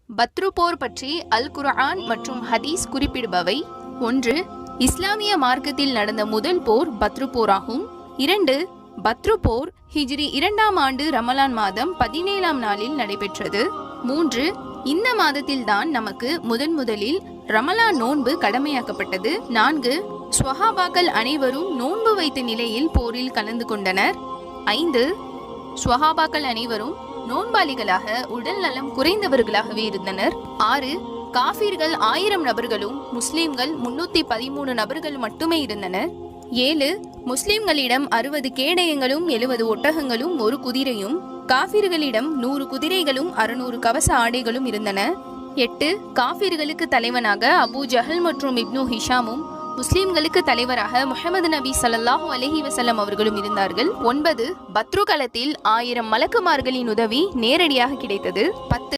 பத்ரு போர் பற்றி அல் குர்ஆன் மற்றும் ஹதீஸ் குறிப்பிடுபவை: 1. இஸ்லாமிய மார்க்கத்தில் நடந்த முதல் போர் பத்ரு போராகும். 2. பத்ரு போர் ஹிஜ்ரி 2ஆம் ஆண்டு ரமலான் மாதம் 17ஆம் நாளில் நடைபெற்றது. 3. இந்த மாதத்தில்தான் நமக்கு முதலில் ரமலான் நோன்பு கடமையாக்கப்பட்டது. 4. ஸ்வஹாபாக்கள் அனைவரும் நோன்பு வைத்த நிலையில் போரில் கலந்து கொண்டனர். 5. ஸ்வஹாபாக்கள் அனைவரும் நோன்பாளிகளாக உடல் நலம் குறைந்தவர்களாகவே இருந்தனர். 6. காஃபிர்கள் 1000 நபர்களும் முஸ்லிம்கள் 313 நபர்கள் மட்டுமே இருந்தனர். 7. முஸ்லிம்களிடம் 60 கேடயங்களும் 70 ஒட்டகங்களும் 1 குதிரையும், காஃபிர்களிடம் 100 குதிரைகளும் 600 கவச ஆடைகளும் இருந்தன. 8. காஃபிர்களுக்கு தலைவனாக அபூ ஜஹல் மற்றும் இப்னு ஹிஷாமும், முஸ்லிம்களுக்கு தலைவராக முஹம்மது நபி ஸல்லல்லாஹு அலைஹி வஸல்லம் அவர்களும் இருந்தார்கள். 9. பத்ரு களத்தில் 1000 மலக்குமார்களின் உதவி நேரடியாக கிடைத்தது. 10.